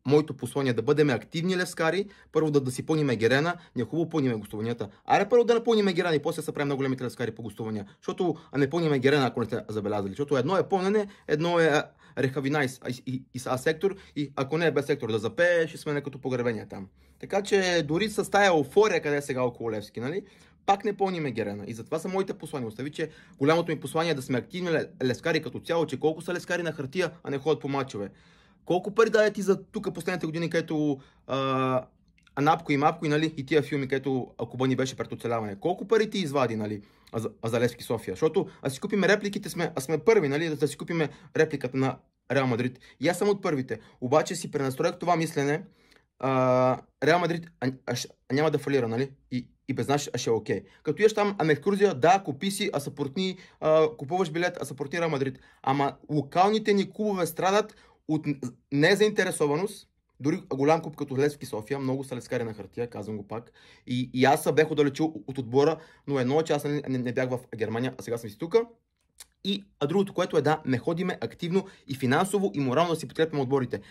моето послание да бъдем активни левскари, първо да си пълним герена, не е хубаво пълним гостуванията. Аре първо да не пълним герена и после се правим на големите левскари по гостувания. Защото не пълним герена, ако не сте забелязали. Защото едно е пълнене, едно е рехавина и са сектор, и ако не е без сектор да запее, ще сме като погребения там. Така че дори с тая еуфория, къде е сега около Левски, нали? Пак не пълниме герена. И затова са моите послания. Остави, че голямото ми послание е да сме активни левскари като цяло, че колко са левскари на хартия, а не ходят по мачове. Колко пари даде ти за тук последните години, където Анапко и Мапко и, нали, и тия филми, където Куба ни беше пред оцеляване. Колко пари ти извади, нали, за Левски София? Защото а си купиме репликите, сме първи, нали, да си купиме репликата на Реал Мадрид. И аз съм от първите. Обаче си пренастроях това мислене. Реал Мадрид няма да фалира, нали? И без нас ще е окей. Като еш там на екскурзия, да, купи си, купуваш билет, съпортни Реал Мадрид. Ама локалните ни клубове страдат от незаинтересованост. Дори голям клуб като Левски София, много са левскари на хартия, казвам го пак. И аз бях отдалечил от отбора, но едно, че аз не бях в Германия, а сега съм си тук. И другото, което е да не ходиме активно и финансово и морално да си подкрепяме отборите.